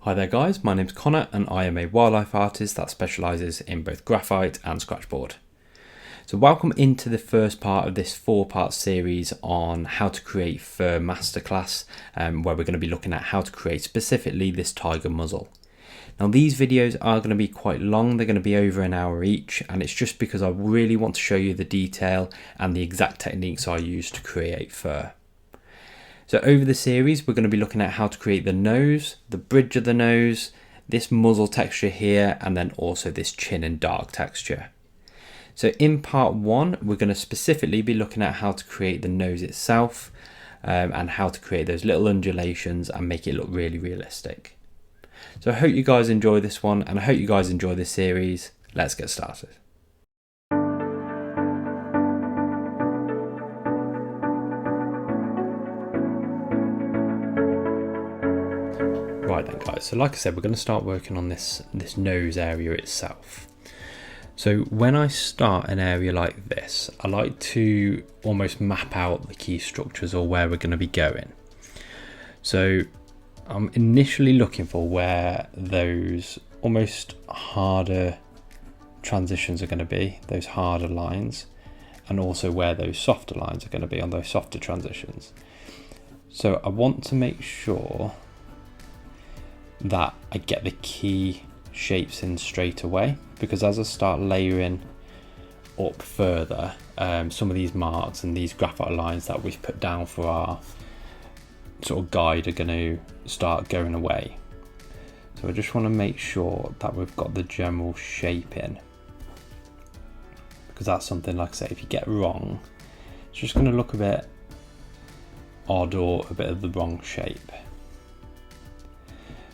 Hi there guys, my name's Conor and I am a wildlife artist that specialises in both graphite and scratchboard. So welcome into the first part of this 4-part series on how to create fur masterclass, where we're going to be looking at how to create specifically this tiger muzzle. Now these videos are going to be quite long, they're going to be over an hour each, and it's just because I really want to show you the detail and the exact techniques I use to create fur. So over the series, we're going to be looking at how to create the nose, the bridge of the nose, this muzzle texture here, and then also this chin and dark texture. So in part 1, we're going to specifically be looking at how to create the nose itself and how to create those little undulations and make it look really realistic. So I hope you guys enjoy this one and I hope you guys enjoy this series. Let's get started. Right then guys, so like I said, we're going to start working on this nose area itself. So when I start an area like this, I like to almost map out the key structures or where we're going to be going. So I'm initially looking for where those almost harder transitions are going to be, those harder lines, and also where those softer lines are going to be on those softer transitions. So I want to make sure that I get the key shapes in straight away, because as I start layering up further, some of these marks and these graphite lines that we've put down for our sort of guide are going to start going away. So I just want to make sure that we've got the general shape in, because that's something, like I say, if you get it wrong, it's just going to look a bit odd or a bit of the wrong shape.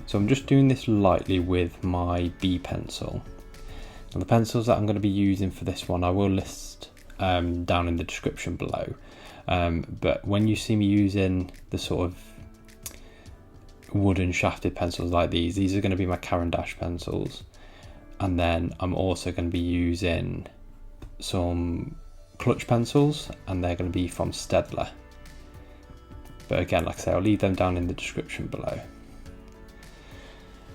So I'm just doing this lightly with my B pencil. Now the pencils that I'm going to be using for this one I will list down in the description below. But when you see me using the sort of wooden shafted pencils like these are going to be my Caran pencils. And then I'm also going to be using some clutch pencils, and they're going to be from Staedtler. But again, like I say, I'll leave them down in the description below.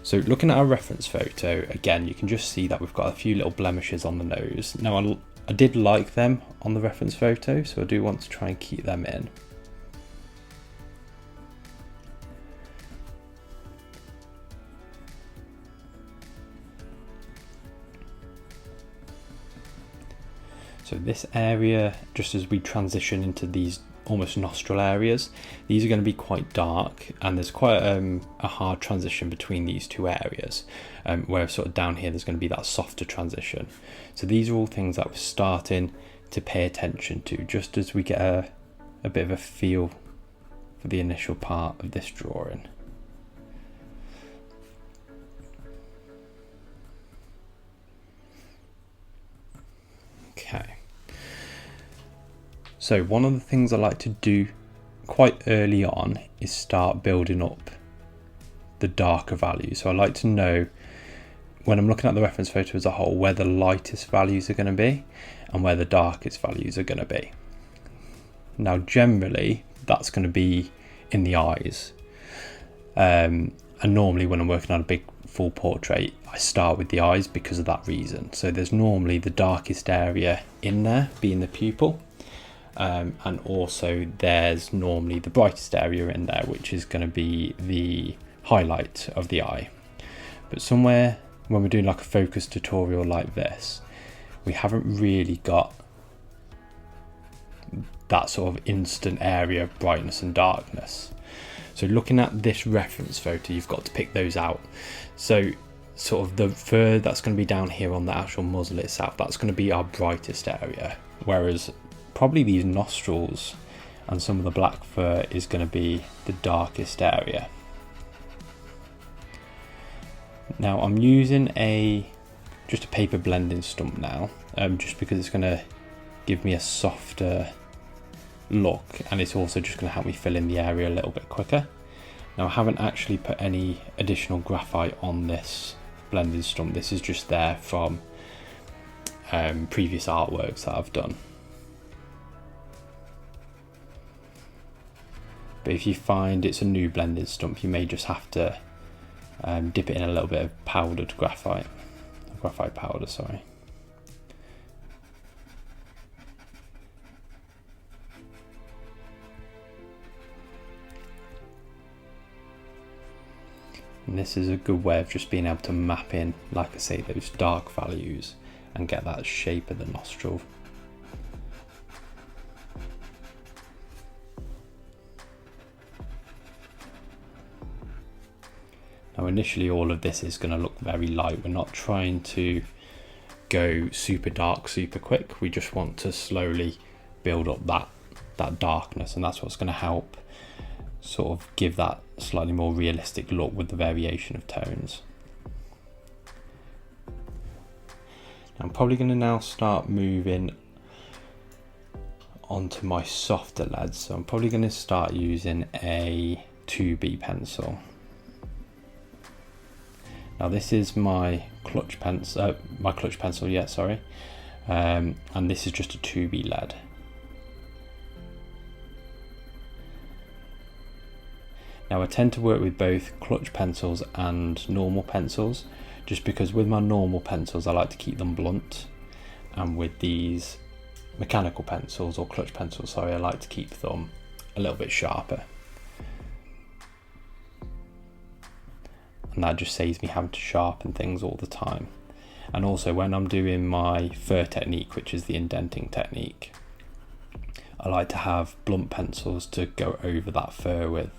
So looking at our reference photo, again, you can just see that we've got a few little blemishes on the nose. Now I did like them on the reference photo, so I do want to try and keep them in. So this area, just as we transition into these almost nostril areas, these are going to be quite dark, and there's quite a hard transition between these two areas, where sort of down here there's going to be that softer transition. So these are all things that we're starting to pay attention to, just as we get a bit of a feel for the initial part of this drawing. Okay. So one of the things I like to do quite early on is start building up the darker values. So I like to know, when I'm looking at the reference photo as a whole, where the lightest values are going to be and where the darkest values are going to be. Now generally that's going to be in the eyes, and normally when I'm working on a big full portrait I start with the eyes because of that reason. So there's normally the darkest area in there being the pupil. And also there's normally the brightest area in there, which is going to be the highlight of the eye. But somewhere when we're doing like a focus tutorial like this, we haven't really got that sort of instant area of brightness and darkness. So looking at this reference photo, you've got to pick those out. So sort of the fur that's going to be down here on the actual muzzle itself, that's going to be our brightest area, whereas probably these nostrils and some of the black fur is going to be the darkest area. Now I'm using just a paper blending stump now, just because it's going to give me a softer look, and it's also just going to help me fill in the area a little bit quicker. Now I haven't actually put any additional graphite on this blending stump, this is just there from previous artworks that I've done. But if you find it's a new blending stump, you may just have to dip it in a little bit of powdered graphite powder, sorry. And this is a good way of just being able to map in, like I say, those dark values and get that shape of the nostril. Now initially all of this is going to look very light. We're not trying to go super dark super quick. We just want to slowly build up that darkness, and that's what's going to help sort of give that slightly more realistic look with the variation of tones. I'm probably going to now start moving onto my softer leads, so I'm probably going to start using a 2B pencil. Now this is my clutch pencil, and this is just a 2B lead. Now I tend to work with both clutch pencils and normal pencils, just because with my normal pencils I like to keep them blunt, and with these mechanical pencils, or clutch pencils, sorry, I like to keep them a little bit sharper. And that just saves me having to sharpen things all the time. And also when I'm doing my fur technique, which is the indenting technique, I like to have blunt pencils to go over that fur with.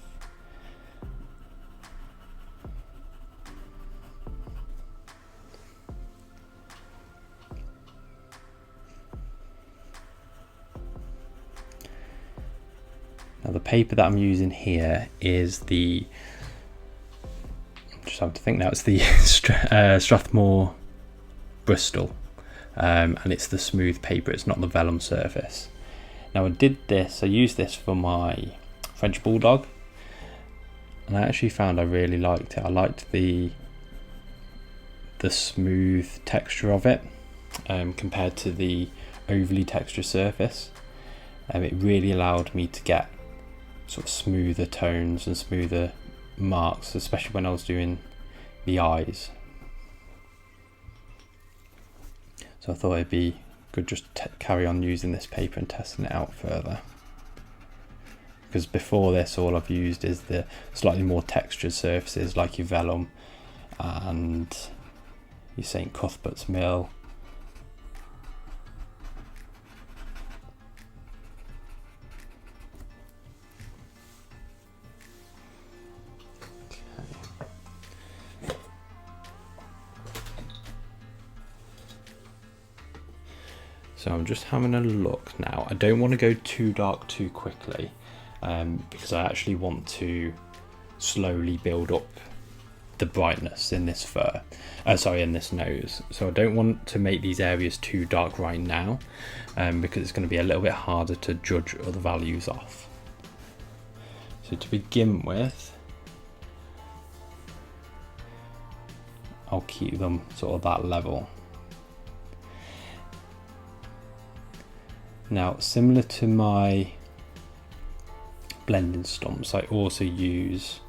Now the paper that I'm using here is the, just have to think now, it's the Strathmore Bristol, and it's the smooth paper, it's not the vellum surface. Now I used this for my French Bulldog, and I actually found I really liked it. I liked the smooth texture of it compared to the overly textured surface. It really allowed me to get sort of smoother tones and smoother marks, especially when I was doing the eyes. So I thought it'd be good just to carry on using this paper and testing it out further, because before this all I've used is the slightly more textured surfaces like your vellum and your St. Cuthbert's Mill. So I'm just having a look now. I don't want to go too dark too quickly, because I actually want to slowly build up the brightness in this fur, in this nose. So I don't want to make these areas too dark right now, because it's going to be a little bit harder to judge other values off. So to begin with, I'll keep them sort of that level. Now, similar to my blending stumps, I also use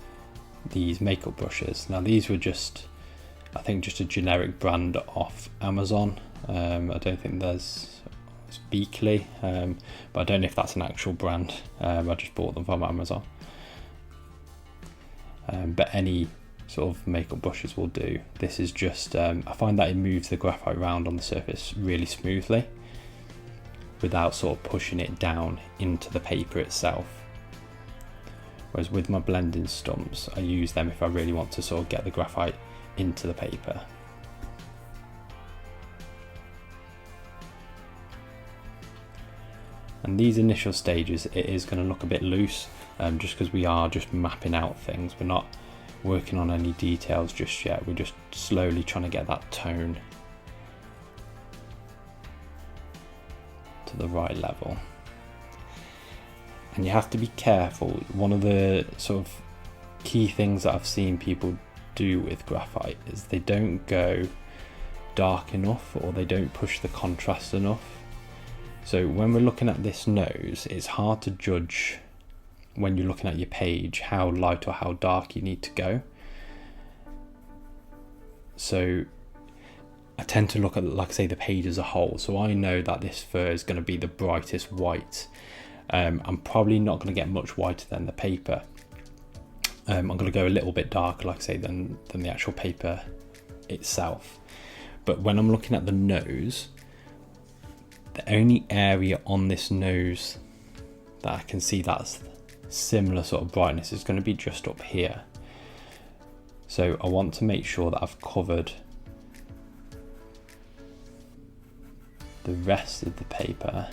these makeup brushes. Now these were just, I think, just a generic brand off Amazon. I don't think it's Beakley, but I don't know if that's an actual brand. I just bought them from Amazon. But any sort of makeup brushes will do. This is just, I find that it moves the graphite around on the surface really smoothly, without sort of pushing it down into the paper itself. Whereas with my blending stumps, I use them if I really want to sort of get the graphite into the paper. And these initial stages, it is going to look a bit loose, just because we are just mapping out things. We're not working on any details just yet. We're just slowly trying to get that tone to the right level. And you have to be careful. One of the sort of key things that I've seen people do with graphite is they don't go dark enough, or they don't push the contrast enough. So when we're looking at this nose, it's hard to judge when you're looking at your page how light or how dark you need to go. So I tend to look at, like I say, the page as a whole. So I know that this fur is going to be the brightest white. I'm probably not going to get much whiter than the paper. I'm going to go a little bit darker, like I say, than the actual paper itself. But when I'm looking at the nose, the only area on this nose that I can see that's similar sort of brightness is going to be just up here. So I want to make sure that I've covered the rest of the paper,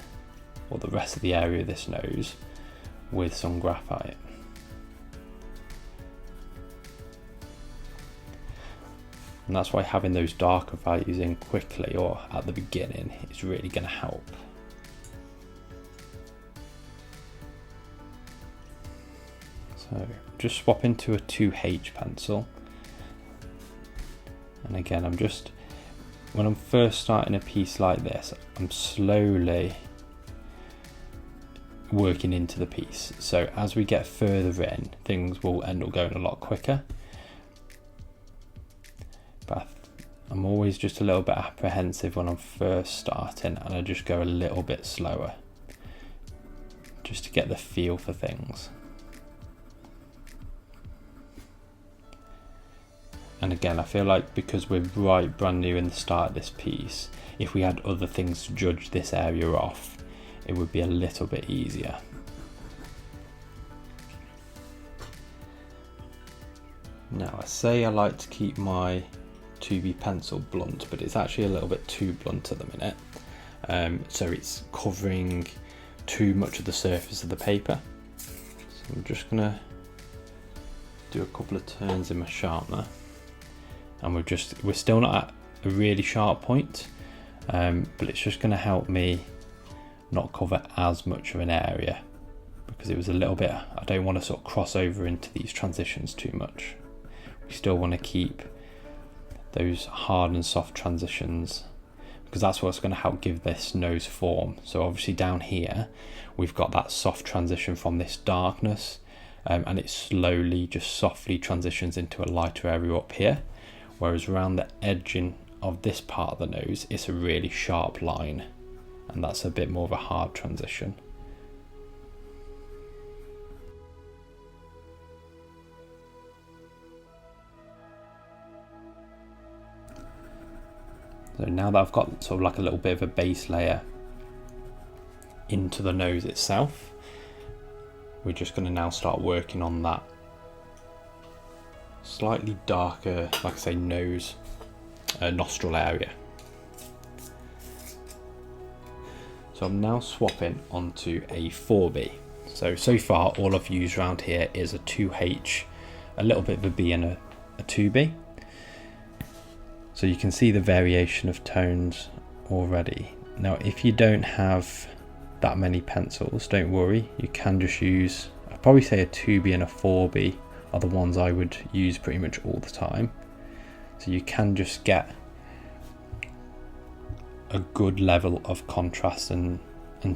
or the rest of the area of this nose, with some graphite. And that's why having those darker values in quickly or at the beginning is really going to help. So just swap into a 2H pencil. And again, when I'm first starting a piece like this, I'm slowly working into the piece. So as we get further in, things will end up going a lot quicker. But I'm always just a little bit apprehensive when I'm first starting, and I just go a little bit slower just to get the feel for things. And again, I feel like because we're brand new in the start of this piece, if we had other things to judge this area off, it would be a little bit easier. Now, I say I like to keep my 2B pencil blunt, but it's actually a little bit too blunt at the minute. So it's covering too much of the surface of the paper. So I'm just gonna do a couple of turns in my sharpener. And we're still not at a really sharp point, but it's just going to help me not cover as much of an area, because it was a little bit, I don't want to sort of cross over into these transitions too much. We still want to keep those hard and soft transitions, because that's what's going to help give this nose form. So obviously down here we've got that soft transition from this darkness, and it slowly just softly transitions into a lighter area up here. Whereas around the edging of this part of the nose, it's a really sharp line, and that's a bit more of a hard transition. So now that I've got sort of like a little bit of a base layer into the nose itself, we're just going to now start working on that slightly darker, like I say, nose, nostril area. So I'm now swapping onto a 4B. So far all I've used around here is a 2H, a little bit of a B and a 2B. So you can see the variation of tones already. Now if you don't have that many pencils, don't worry, you can just use, I'd probably say a 2B and a 4B are the ones I would use pretty much all the time. So you can just get a good level of contrast and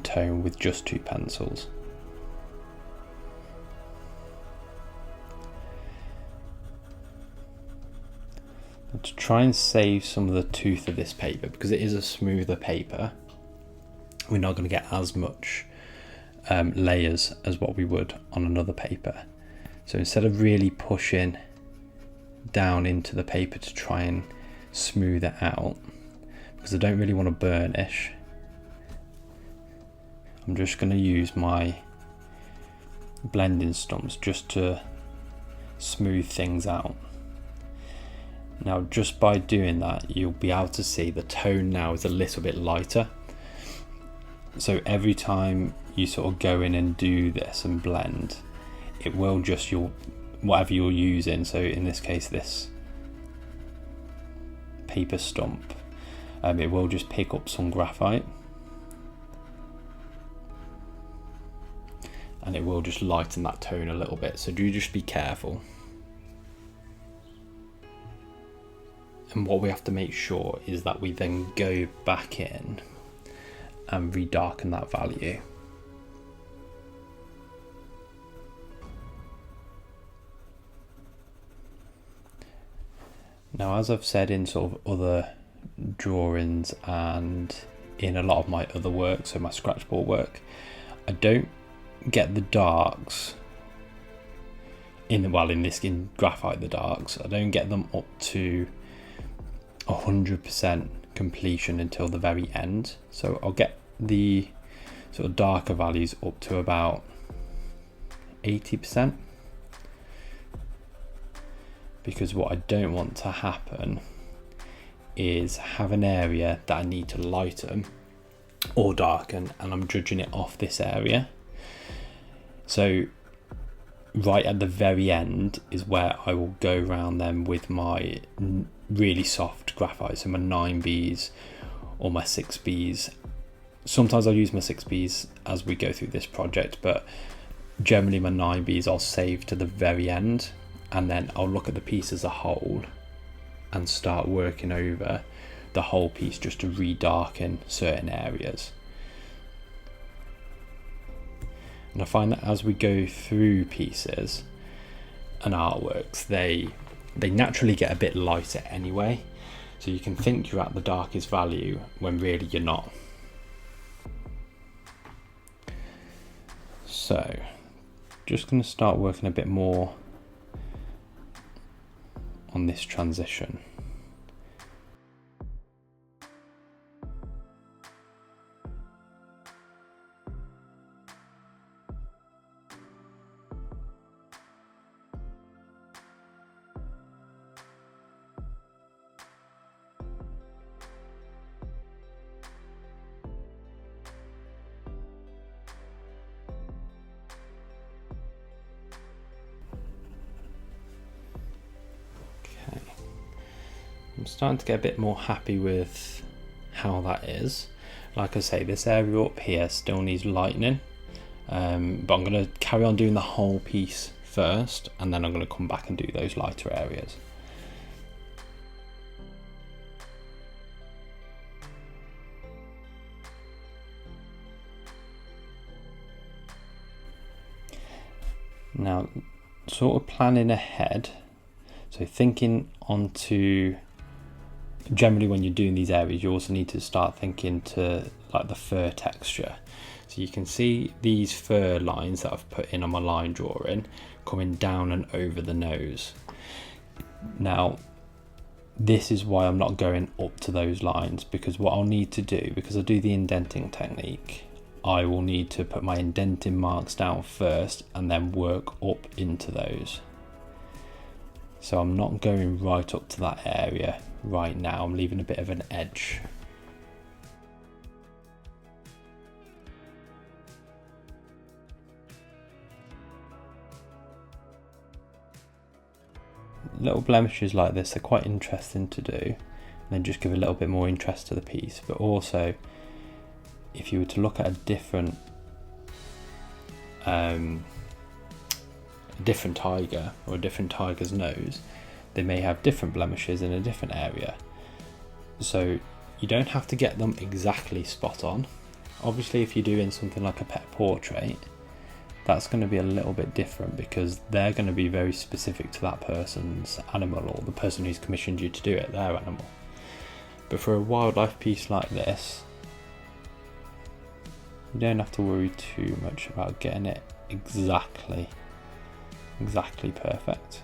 tone with just 2 pencils. And to try and save some of the tooth of this paper, because it is a smoother paper, we're not going to get as much layers as what we would on another paper. So instead of really pushing down into the paper to try and smooth it out, because I don't really want to burnish, I'm just going to use my blending stumps just to smooth things out. Now just by doing that, you'll be able to see the tone now is a little bit lighter. So every time you sort of go in and do this and blend, it will just whatever you're using, so in this case this paper stump, it will just pick up some graphite and it will just lighten that tone a little bit, so do just be careful. And what we have to make sure is that we then go back in and redarken that value. Now, as I've said in sort of other drawings and in a lot of my other work, so my scratchboard work, I don't get the darks in graphite, the darks, I don't get them up to 100% completion until the very end. So I'll get the sort of darker values up to about 80%, because what I don't want to happen is have an area that I need to lighten or darken and I'm judging it off this area. So right at the very end is where I will go around them with my really soft graphite, so my 9Bs or my 6Bs. Sometimes I'll use my 6Bs as we go through this project, but generally my 9Bs I'll save to the very end, and then I'll look at the piece as a whole and start working over the whole piece just to redarken certain areas. And I find that as we go through pieces and artworks, they naturally get a bit lighter anyway, so you can think you're at the darkest value when really you're not. So just going to start working a bit more on this transition. I'm starting to get a bit more happy with how that is. Like I say, this area up here still needs lightening, but I'm going to carry on doing the whole piece first, and then I'm going to come back and do those lighter areas. Now, sort of planning ahead, so thinking onto, generally when you're doing these areas you also need to start thinking to like the fur texture. So you can see these fur lines that I've put in on my line drawing coming down and over the nose. Now this is why I'm not going up to those lines, because what I'll need to do, because I do the indenting technique, I will need to put my indenting marks down first and then work up into those. So I'm not going right up to that area right now, I'm leaving a bit of an edge. Little blemishes like this are quite interesting to do, and then just give a little bit more interest to the piece. But also, if you were to look at a different tiger or a different tiger's nose, they may have different blemishes in a different area. So you don't have to get them exactly spot on. Obviously if you're doing something like a pet portrait, that's going to be a little bit different because they're going to be very specific to that person's animal, or the person who's commissioned you to do it, their animal. But for a wildlife piece like this, you don't have to worry too much about getting it exactly perfect.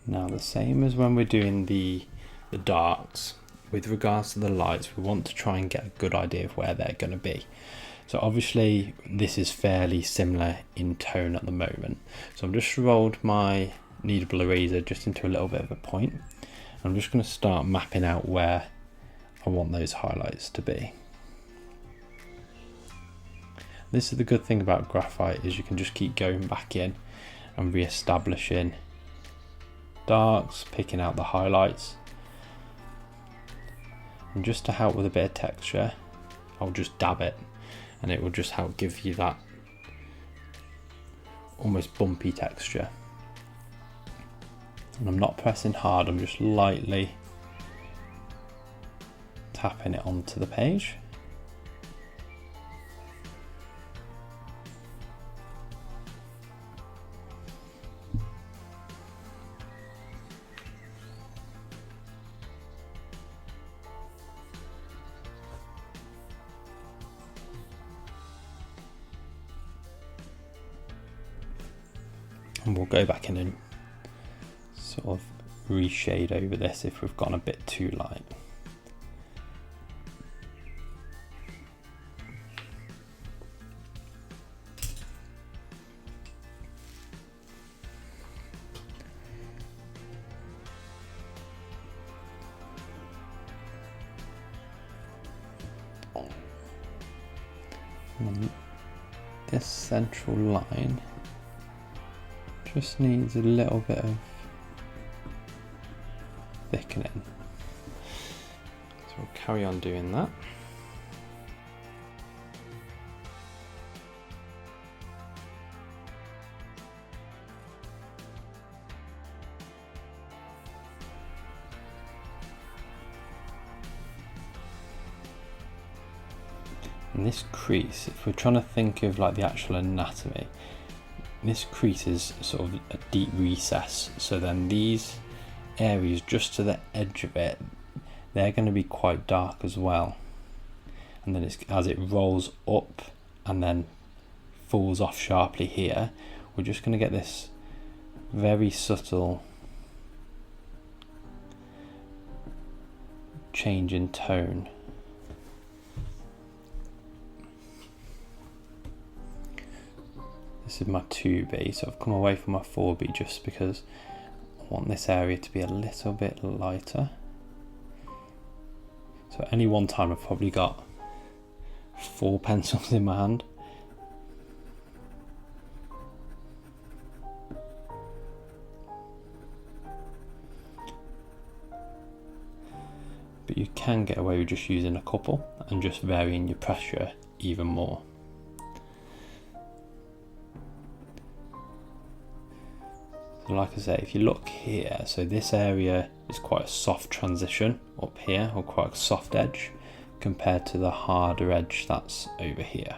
Now the same as when we're doing the darks, with regards to the lights, we want to try and get a good idea of where they're going to be. So obviously this is fairly similar in tone at the moment. So I've just rolled my Kneadable eraser just into a little bit of a point. I'm just going to start mapping out where I want those highlights to be. This is the good thing about graphite, is you can just keep going back in and re-establishing darks, picking out the highlights. And just to help with a bit of texture, I'll just dab it, and it will just help give you that almost bumpy texture. And I'm not pressing hard, I'm just lightly tapping it onto the page. And we'll go back in and sort of reshade over this if we've gone a bit too light. And this central line just needs a little bit of thickening. So we'll carry on doing that. And this crease, if we're trying to think of like the actual anatomy, this crease is sort of a deep recess, so then these areas just to the edge of it, they're going to be quite dark as well. And then it's, as it rolls up and then falls off sharply here, we're just going to get this very subtle change in tone. This is my 2B, so I've come away from my 4B just because I want this area to be a little bit lighter. So at any one time I've probably got 4 pencils in my hand. But you can get away with just using a couple and just varying your pressure even more. So like I say, if you look here, so this area is quite a soft transition up here, or quite a soft edge, compared to the harder edge that's over here.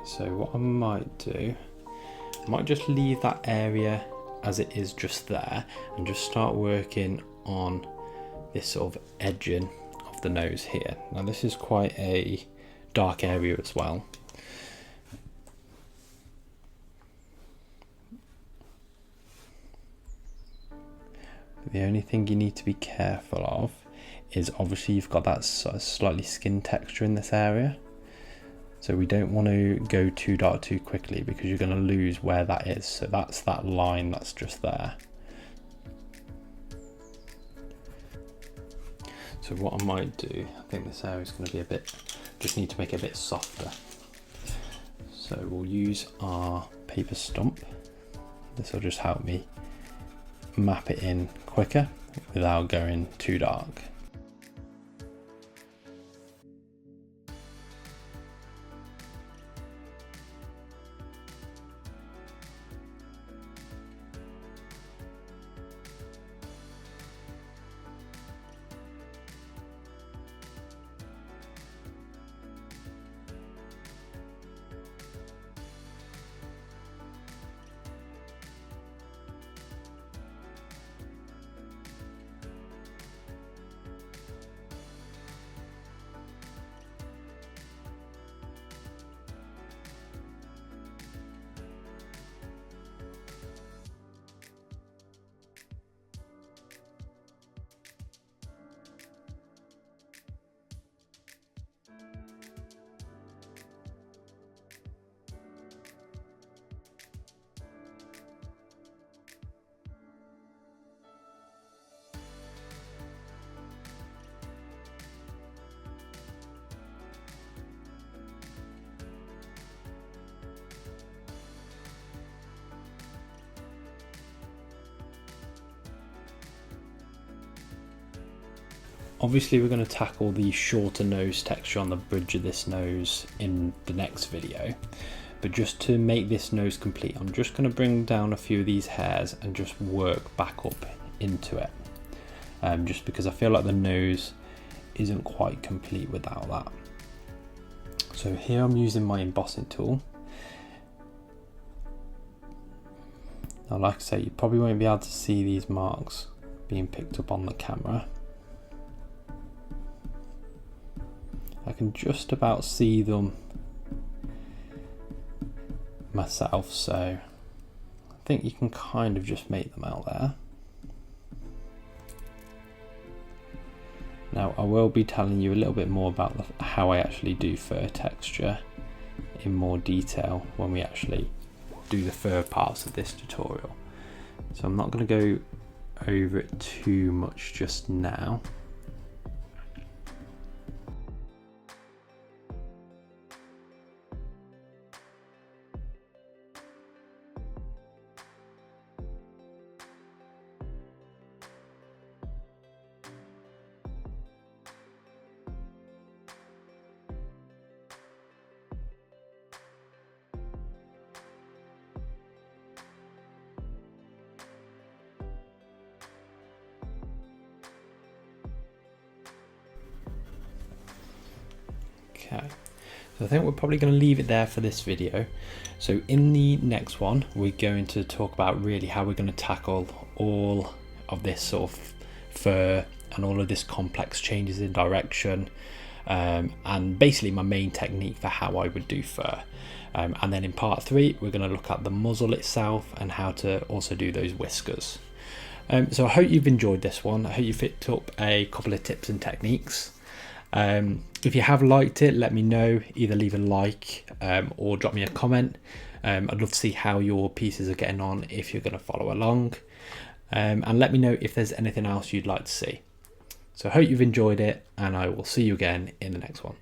So what I might do, I might just leave that area as it is just there and just start working on this sort of edging of the nose here. Now this is quite a dark area as well. The only thing you need to be careful of is obviously you've got that sort of slightly skin texture in this area. So we don't want to go too dark too quickly because you're going to lose where that is. So that's that line that's just there. So what I might do, I think this area is going to be a bit, just need to make it a bit softer. So we'll use our paper stump. This will just help me map it in quicker without going too dark. obviously we're going to tackle the shorter nose texture on the bridge of this nose in the next video, but just to make this nose complete, I'm just going to bring down a few of these hairs and just work back up into it, just because I feel like the nose isn't quite complete without that. So here I'm using my embossing tool. Now, like I say, you probably won't be able to see these marks being picked up on the camera. I can just about see them myself, so I think you can kind of just make them out there. Now I will be telling you a little bit more about how I actually do fur texture in more detail when we actually do the fur parts of this tutorial. So I'm not going to go over it too much just now. Okay, so I think we're probably going to leave it there for this video. So in the next one, we're going to talk about really how we're going to tackle all of this sort of fur and all of this complex changes in direction, and basically my main technique for how I would do fur. And then in part 3, we're going to look at the muzzle itself and how to also do those whiskers. So I hope you've enjoyed this one. I hope you picked up a couple of tips and techniques. If you have liked it, let me know. Either leave a like or drop me a comment. I'd love to see how your pieces are getting on if you're going to follow along, and let me know if there's anything else you'd like to see. So I hope you've enjoyed it, and I will see you again in the next one.